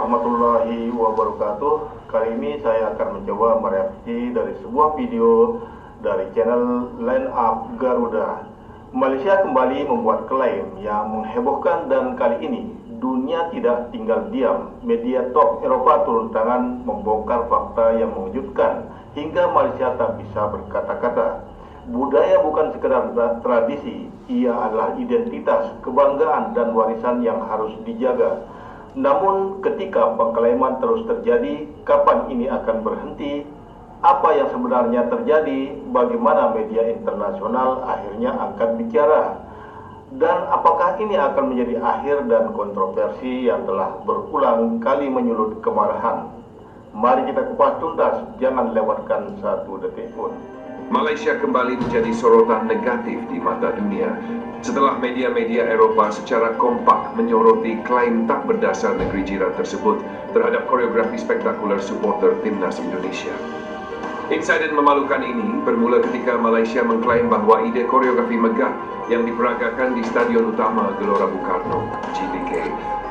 warahmatullahi wabarakatuh. Kali ini saya akan mencoba mereaksi dari sebuah video dari channel Line Up Garuda. Malaysia kembali membuat klaim yang menghebohkan dan kali ini dunia tidak tinggal diam. Media top Eropa turun tangan membongkar fakta yang mengejutkan hingga Malaysia tak bisa berkata-kata. Budaya bukan sekedar tradisi, ia adalah identitas, kebanggaan dan warisan yang harus dijaga. Namun ketika pengklaiman terus terjadi, kapan ini akan berhenti? Apa yang sebenarnya terjadi? Bagaimana media internasional akhirnya angkat bicara? Dan apakah ini akan menjadi akhir dan kontroversi yang telah berulang kali menyulut kemarahan? Mari kita kupas tuntas, jangan lewatkan satu detik pun. Malaysia kembali menjadi sorotan negatif di mata dunia setelah media-media Eropa secara kompak menyoroti klaim tak berdasar negeri jiran tersebut terhadap koreografi spektakuler supporter timnas Indonesia. Insiden memalukan ini bermula ketika Malaysia mengklaim bahwa ide koreografi megah yang diperagakan di Stadion Utama Gelora Bung Karno (GBK)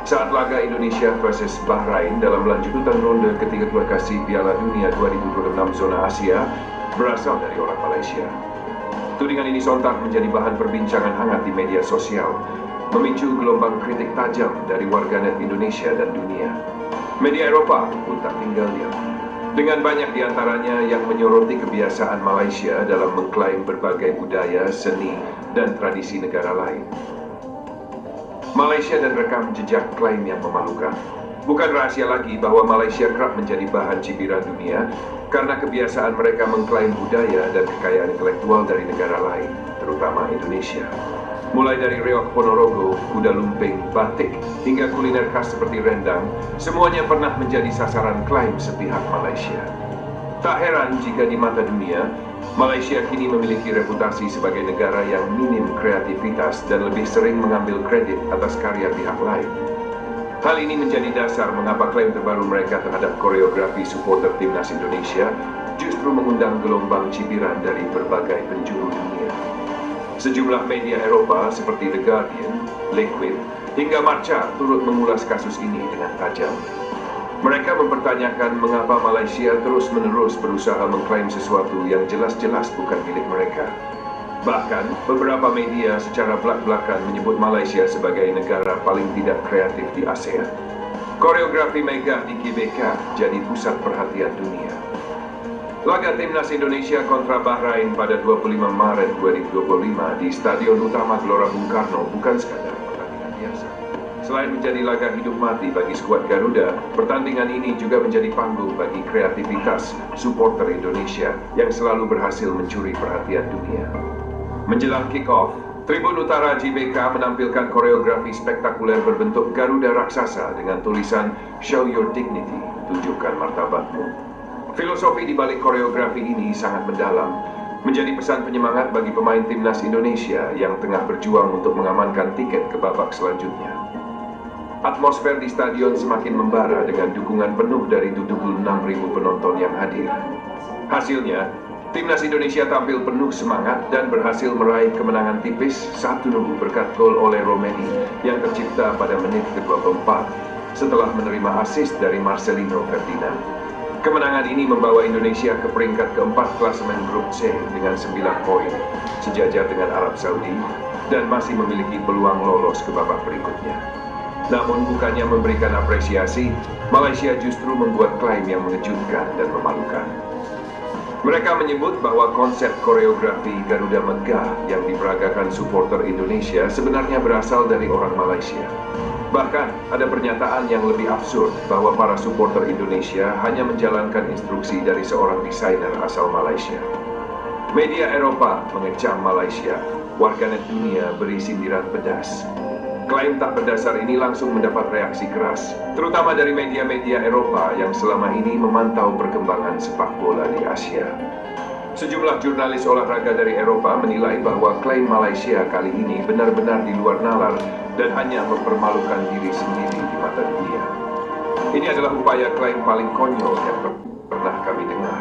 saat laga Indonesia versus Bahrain dalam lanjutan ronde ketiga kualifikasi Piala Dunia 2026 zona Asia berasal dari orang Malaysia. Tudingan ini sontak menjadi bahan perbincangan hangat di media sosial, memicu gelombang kritik tajam dari warganet Indonesia dan dunia. Media Eropa pun tak tinggal diam, dengan banyak diantaranya yang menyoroti kebiasaan Malaysia dalam mengklaim berbagai budaya, seni, dan tradisi negara lain. Malaysia dan rekam jejak klaim yang memalukan. Bukan rahasia lagi bahwa Malaysia kerap menjadi bahan cibiran dunia karena kebiasaan mereka mengklaim budaya dan kekayaan intelektual dari negara lain, terutama Indonesia. Mulai dari reok Ponorogo, kuda lumping, batik, hingga kuliner khas seperti rendang, semuanya pernah menjadi sasaran klaim sepihak Malaysia. Tak heran jika di mata dunia, Malaysia kini memiliki reputasi sebagai negara yang minim kreativitas dan lebih sering mengambil kredit atas karya pihak lain. Hal ini menjadi dasar mengapa klaim terbaru mereka terhadap koreografi supporter timnas Indonesia justru mengundang gelombang cibiran dari berbagai penjuru dunia. Sejumlah media Eropa seperti The Guardian, Liquid, hingga Marca turut mengulas kasus ini dengan tajam. Mereka mempertanyakan mengapa Malaysia terus-menerus berusaha mengklaim sesuatu yang jelas-jelas bukan milik mereka. Bahkan, beberapa media secara belak-belakan menyebut Malaysia sebagai negara paling tidak kreatif di ASEAN. Koreografi megah di GBK jadi pusat perhatian dunia. Laga timnas Indonesia kontra Bahrain pada 25 Maret 2025 di Stadion Utama Gelora Bung Karno bukan sekadar pertandingan biasa. Selain menjadi laga hidup mati bagi skuad Garuda, pertandingan ini juga menjadi panggung bagi kreativitas supporter Indonesia yang selalu berhasil mencuri perhatian dunia. Menjelang kick-off, Tribun Utara GBK menampilkan koreografi spektakuler berbentuk Garuda raksasa dengan tulisan "Show Your Dignity", tunjukkan martabatmu. Filosofi di balik koreografi ini sangat mendalam, menjadi pesan penyemangat bagi pemain timnas Indonesia yang tengah berjuang untuk mengamankan tiket ke babak selanjutnya. Atmosfer di stadion semakin membara dengan dukungan penuh dari 76.000 penonton yang hadir. Hasilnya, timnas Indonesia tampil penuh semangat dan berhasil meraih kemenangan tipis 1-0 berkat gol oleh Romeni yang tercipta pada menit ke-24 setelah menerima assist dari Marcelino Ferdinand. Kemenangan ini membawa Indonesia ke peringkat keempat klasemen grup C dengan 9 poin, sejajar dengan Arab Saudi, dan masih memiliki peluang lolos ke babak berikutnya. Namun bukannya memberikan apresiasi, Malaysia justru membuat klaim yang mengejutkan dan memalukan. Mereka menyebut bahwa konsep koreografi Garuda megah yang diperagakan supporter Indonesia sebenarnya berasal dari orang Malaysia. Bahkan, ada pernyataan yang lebih absurd bahwa para supporter Indonesia hanya menjalankan instruksi dari seorang desainer asal Malaysia. Media Eropa mengecam Malaysia, warganet dunia beri sindiran pedas. Klaim tak berdasar ini langsung mendapat reaksi keras, terutama dari media-media Eropa yang selama ini memantau perkembangan sepak bola di Asia. Sejumlah jurnalis olahraga dari Eropa menilai bahwa klaim Malaysia kali ini benar-benar di luar nalar dan hanya mempermalukan diri sendiri di mata dunia. Ini adalah upaya klaim paling konyol yang pernah kami dengar.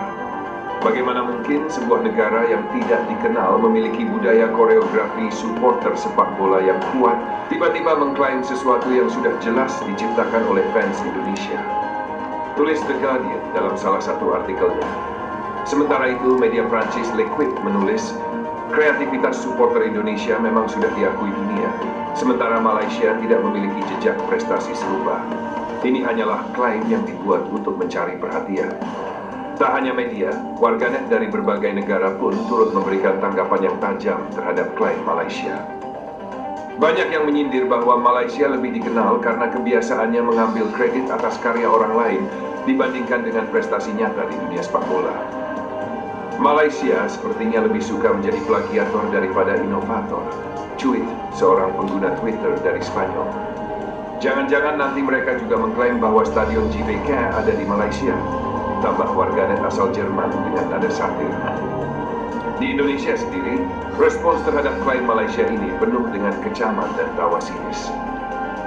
Bagaimana mungkin sebuah negara yang tidak dikenal memiliki budaya koreografi supporter sepak bola yang kuat, tiba-tiba mengklaim sesuatu yang sudah jelas diciptakan oleh fans Indonesia? Tulis The Guardian dalam salah satu artikelnya. Sementara itu, media Prancis L'Equipe menulis, kreativitas supporter Indonesia memang sudah diakui dunia, sementara Malaysia tidak memiliki jejak prestasi serupa. Ini hanyalah klaim yang dibuat untuk mencari perhatian. Tak hanya media, warganet dari berbagai negara pun turut memberikan tanggapan yang tajam terhadap klaim Malaysia. Banyak yang menyindir bahwa Malaysia lebih dikenal karena kebiasaannya mengambil kredit atas karya orang lain dibandingkan dengan prestasi nyata di dunia sepak bola. Malaysia sepertinya lebih suka menjadi plagiator daripada inovator, cuit seorang pengguna Twitter dari Spanyol. Jangan-jangan nanti mereka juga mengklaim bahwa Stadion GBK ada di Malaysia, tambah warganet asal Jerman dengan nada satir. Di Indonesia sendiri, respons terhadap klaim Malaysia ini penuh dengan kecaman dan tawa sinis.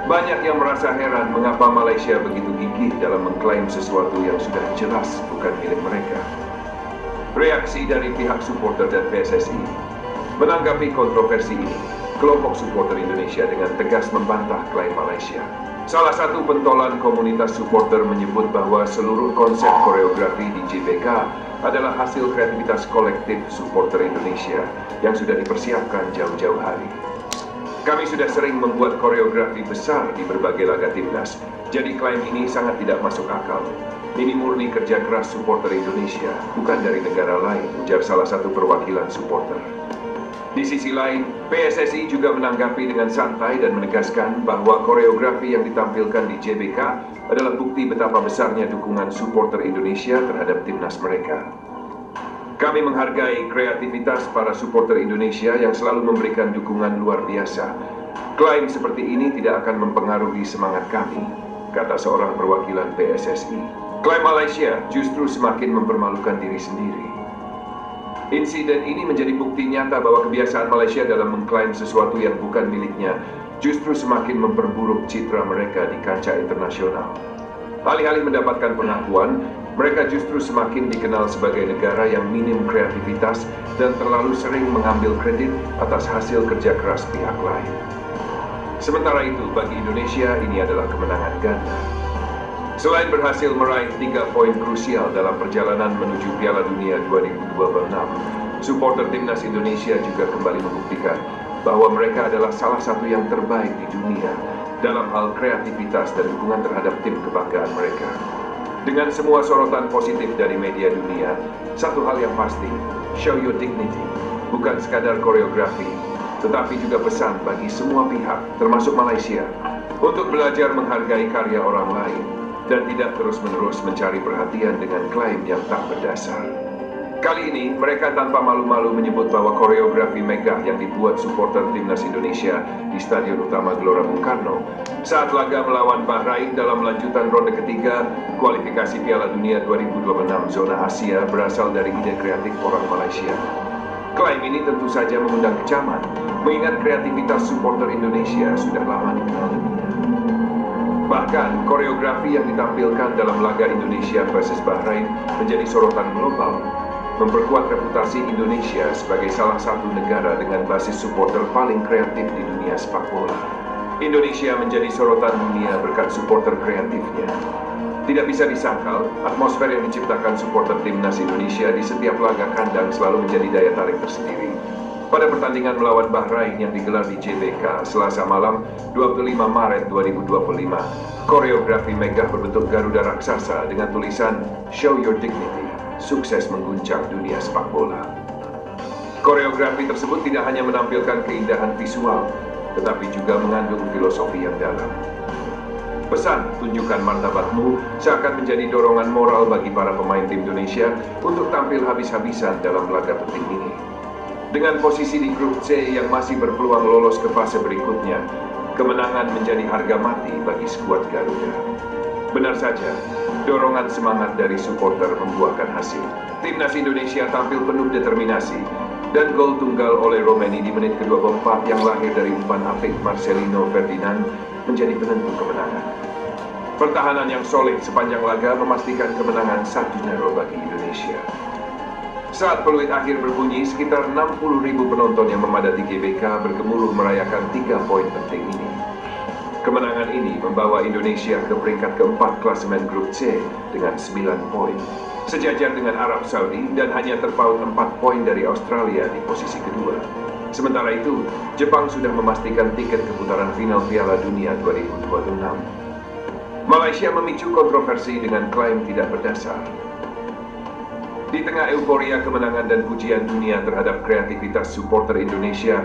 Banyak yang merasa heran mengapa Malaysia begitu gigih dalam mengklaim sesuatu yang sudah jelas bukan milik mereka. Reaksi dari pihak supporter dan PSSI. Menanggapi kontroversi ini, kelompok supporter Indonesia dengan tegas membantah klaim Malaysia. Salah satu pentolan komunitas supporter menyebut bahwa seluruh konsep koreografi di JBK adalah hasil kreativitas kolektif supporter Indonesia yang sudah dipersiapkan jauh-jauh hari. Kami sudah sering membuat koreografi besar di berbagai laga timnas, jadi klaim ini sangat tidak masuk akal. Ini murni kerja keras supporter Indonesia, bukan dari negara lain, ujar salah satu perwakilan supporter. Di sisi lain, PSSI juga menanggapi dengan santai dan menegaskan bahwa koreografi yang ditampilkan di JBK adalah bukti betapa besarnya dukungan supporter Indonesia terhadap timnas mereka. Kami menghargai kreativitas para supporter Indonesia yang selalu memberikan dukungan luar biasa. Klaim seperti ini tidak akan mempengaruhi semangat kami, kata seorang perwakilan PSSI. Klaim Malaysia justru semakin mempermalukan diri sendiri. Insiden ini menjadi bukti nyata bahwa kebiasaan Malaysia dalam mengklaim sesuatu yang bukan miliknya justru semakin memperburuk citra mereka di kancah internasional. Alih-alih mendapatkan pengakuan, mereka justru semakin dikenal sebagai negara yang minim kreativitas dan terlalu sering mengambil kredit atas hasil kerja keras pihak lain. Sementara itu, bagi Indonesia ini adalah kemenangan ganda. Selain berhasil meraih 3 poin krusial dalam perjalanan menuju Piala Dunia 2026, supporter timnas Indonesia juga kembali membuktikan bahwa mereka adalah salah satu yang terbaik di dunia dalam hal kreativitas dan dukungan terhadap tim kebanggaan mereka. Dengan semua sorotan positif dari media dunia, satu hal yang pasti, show your dignity, bukan sekadar koreografi, tetapi juga pesan bagi semua pihak, termasuk Malaysia, untuk belajar menghargai karya orang lain dan tidak terus-menerus mencari perhatian dengan klaim yang tak berdasar. Kali ini, mereka tanpa malu-malu menyebut bahwa koreografi megah yang dibuat supporter timnas Indonesia di Stadion Utama Gelora Bung Karno saat laga melawan Bahrain dalam lanjutan ronde ketiga kualifikasi Piala Dunia 2026 zona Asia berasal dari ide kreatif orang Malaysia. Klaim ini tentu saja mengundang kecaman, mengingat kreativitas supporter Indonesia sudah lama dikenal dunia. Bahkan, koreografi yang ditampilkan dalam laga Indonesia versus Bahrain menjadi sorotan global, memperkuat reputasi Indonesia sebagai salah satu negara dengan basis supporter paling kreatif di dunia sepak bola. Indonesia menjadi sorotan dunia berkat supporter kreatifnya. Tidak bisa disangkal, atmosfer yang diciptakan supporter timnas Indonesia di setiap laga kandang selalu menjadi daya tarik tersendiri. Pada pertandingan melawan Bahrain yang digelar di JBK Selasa malam 25 Maret 2025, koreografi megah berbentuk Garuda raksasa dengan tulisan Show Your Dignity, sukses mengguncang dunia sepak bola. Koreografi tersebut tidak hanya menampilkan keindahan visual, tetapi juga mengandung filosofi yang dalam. Pesan tunjukkan martabatmu seakan menjadi dorongan moral bagi para pemain tim Indonesia untuk tampil habis-habisan dalam laga penting ini. Dengan posisi di grup C yang masih berpeluang lolos ke fase berikutnya, kemenangan menjadi harga mati bagi skuad Garuda. Benar saja, dorongan semangat dari supporter membuahkan hasil. Timnas Indonesia tampil penuh determinasi, dan gol tunggal oleh Romeni di menit ke-24 yang lahir dari umpan apik Marcelino Ferdinand menjadi penentu kemenangan. Pertahanan yang solid sepanjang laga memastikan kemenangan 1-0 bagi Indonesia. Saat peluit akhir berbunyi, sekitar 60.000 penonton yang memadati GBK bergemuruh merayakan 3 poin penting ini. Kemenangan ini membawa Indonesia ke peringkat keempat klasemen grup C dengan 9 poin. Sejajar dengan Arab Saudi dan hanya terpaut 4 poin dari Australia di posisi kedua. Sementara itu, Jepang sudah memastikan tiket ke putaran final Piala Dunia 2026. Malaysia memicu kontroversi dengan klaim tidak berdasar. Di tengah euforia kemenangan dan pujian dunia terhadap kreativitas supporter Indonesia,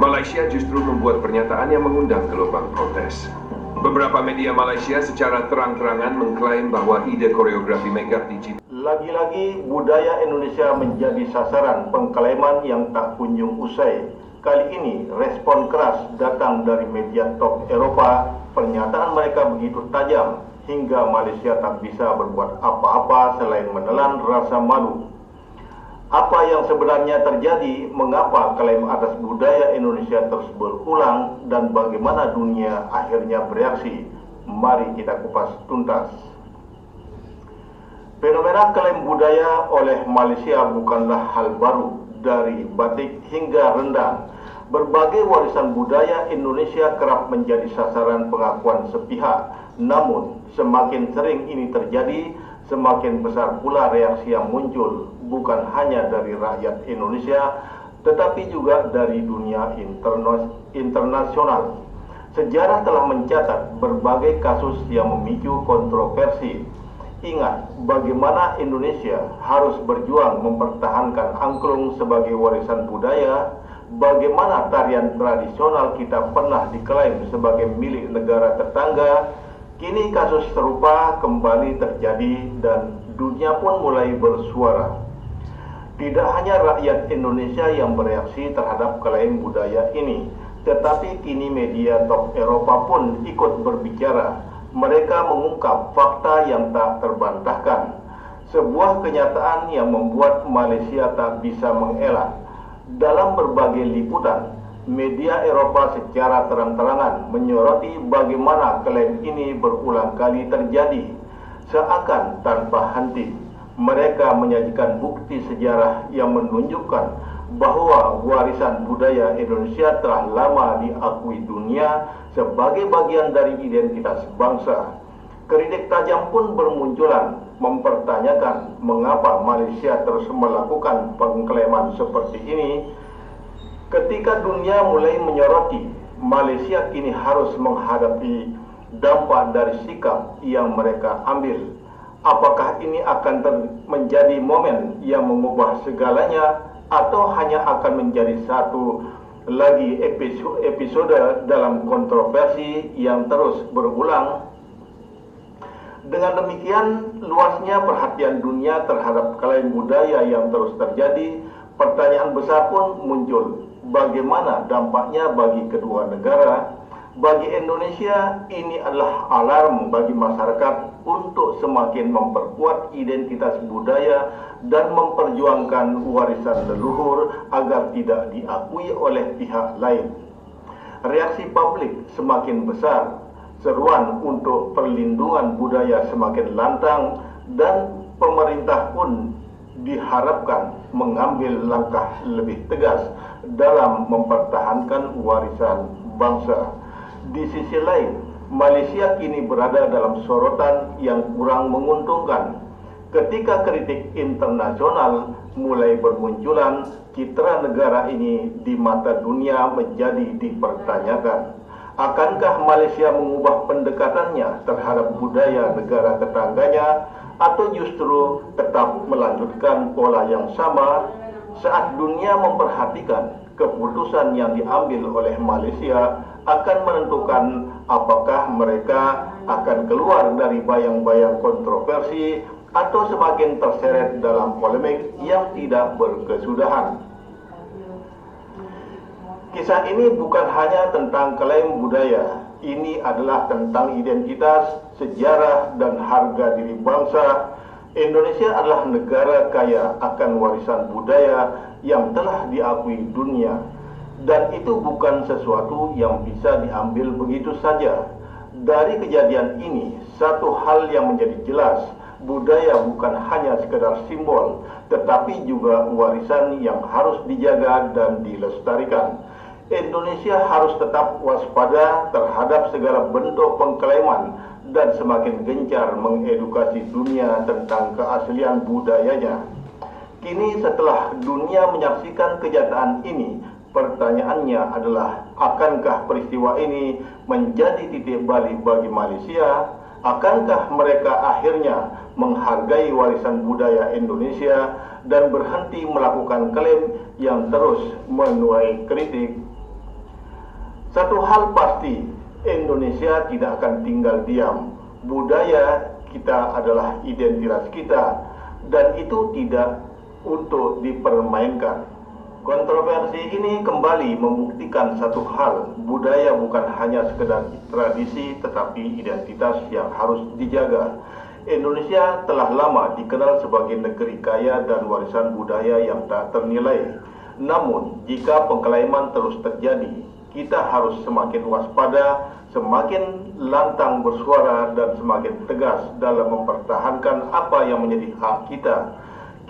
Malaysia justru membuat pernyataan yang mengundang gelombang protes. Beberapa media Malaysia secara terang-terangan mengklaim bahwa ide koreografi megah di lagi-lagi budaya Indonesia menjadi sasaran pengklaiman yang tak kunjung usai. Kali ini respon keras datang dari media top Eropa. Pernyataan mereka begitu tajam hingga Malaysia tak bisa berbuat apa-apa selain menelan rasa malu. Apa yang sebenarnya terjadi, mengapa klaim atas budaya Indonesia terus berulang, dan bagaimana dunia akhirnya bereaksi? Mari kita kupas tuntas. Fenomena klaim budaya oleh Malaysia bukanlah hal baru. Dari batik hingga rendang, berbagai warisan budaya Indonesia kerap menjadi sasaran pengakuan sepihak. Namun, semakin sering ini terjadi, semakin besar pula reaksi yang muncul, bukan hanya dari rakyat Indonesia, tetapi juga dari dunia internasional. Sejarah telah mencatat berbagai kasus yang memicu kontroversi. Ingat bagaimana Indonesia harus berjuang mempertahankan angklung sebagai warisan budaya, bagaimana tarian tradisional kita pernah diklaim sebagai milik negara tetangga. Kini kasus serupa kembali terjadi dan dunia pun mulai bersuara. Tidak hanya rakyat Indonesia yang bereaksi terhadap klaim budaya ini, tetapi kini media top Eropa pun ikut berbicara. Mereka mengungkap fakta yang tak terbantahkan. Sebuah kenyataan yang membuat Malaysia tak bisa mengelak. Dalam berbagai liputan, media Eropa secara terang-terangan menyoroti bagaimana klaim ini berulang kali terjadi. Seakan tanpa henti, mereka menyajikan bukti sejarah yang menunjukkan bahwa warisan budaya Indonesia telah lama diakui dunia sebagai bagian dari identitas bangsa. Kritik tajam pun bermunculan mempertanyakan mengapa Malaysia terus melakukan pengklaiman seperti ini. Ketika dunia mulai menyoroti, Malaysia kini harus menghadapi dampak dari sikap yang mereka ambil. Apakah ini akan menjadi momen yang mengubah segalanya, atau hanya akan menjadi satu lagi episode dalam kontroversi yang terus berulang? Dengan demikian, luasnya perhatian dunia terhadap klaim budaya yang terus terjadi, pertanyaan besar pun muncul. Bagaimana dampaknya bagi kedua negara? Bagi Indonesia, ini adalah alarm bagi masyarakat untuk semakin memperkuat identitas budaya dan memperjuangkan warisan leluhur agar tidak diakui oleh pihak lain. Reaksi publik semakin besar, seruan untuk perlindungan budaya semakin lantang, dan pemerintah pun diharapkan mengambil langkah lebih tegas dalam mempertahankan warisan bangsa. Di sisi lain, Malaysia kini berada dalam sorotan yang kurang menguntungkan. Ketika kritik internasional mulai bermunculan, citra negara ini di mata dunia menjadi dipertanyakan. Akankah Malaysia mengubah pendekatannya terhadap budaya negara tetangganya, atau justru tetap melanjutkan pola yang sama? Saat dunia memperhatikan, keputusan yang diambil oleh Malaysia akan menentukan apakah mereka akan keluar dari bayang-bayang kontroversi atau semakin terseret dalam polemik yang tidak berkesudahan. Kisah ini bukan hanya tentang klaim budaya. Ini adalah tentang identitas, sejarah, dan harga diri bangsa. Indonesia adalah negara kaya akan warisan budaya yang telah diakui dunia. Dan itu bukan sesuatu yang bisa diambil begitu saja. Dari kejadian ini, satu hal yang menjadi jelas, budaya bukan hanya sekedar simbol, tetapi juga warisan yang harus dijaga dan dilestarikan. Indonesia harus tetap waspada terhadap segala bentuk pengklaiman dan semakin gencar mengedukasi dunia tentang keaslian budayanya. Kini setelah dunia menyaksikan kenyataan ini, pertanyaannya adalah, akankah peristiwa ini menjadi titik balik bagi Malaysia? Akankah mereka akhirnya menghargai warisan budaya Indonesia dan berhenti melakukan klaim yang terus menuai kritik? Satu hal pasti, Indonesia tidak akan tinggal diam. Budaya kita adalah identitas kita, dan itu tidak untuk dipermainkan. Kontroversi ini kembali membuktikan satu hal, budaya bukan hanya sekedar tradisi tetapi identitas yang harus dijaga. Indonesia telah lama dikenal sebagai negeri kaya dan warisan budaya yang tak ternilai. Namun, jika pengklaiman terus terjadi, kita harus semakin waspada, semakin lantang bersuara dan semakin tegas dalam mempertahankan apa yang menjadi hak kita.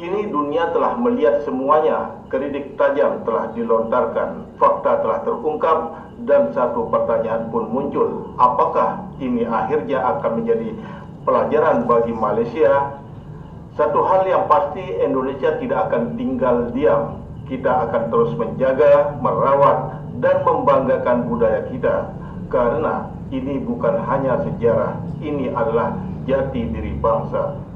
Kini dunia telah melihat semuanya, kritik tajam telah dilontarkan, fakta telah terungkap, dan satu pertanyaan pun muncul. Apakah ini akhirnya akan menjadi pelajaran bagi Malaysia? Satu hal yang pasti, Indonesia tidak akan tinggal diam. Kita akan terus menjaga, merawat, dan membanggakan budaya kita. Karena ini bukan hanya sejarah, ini adalah jati diri bangsa.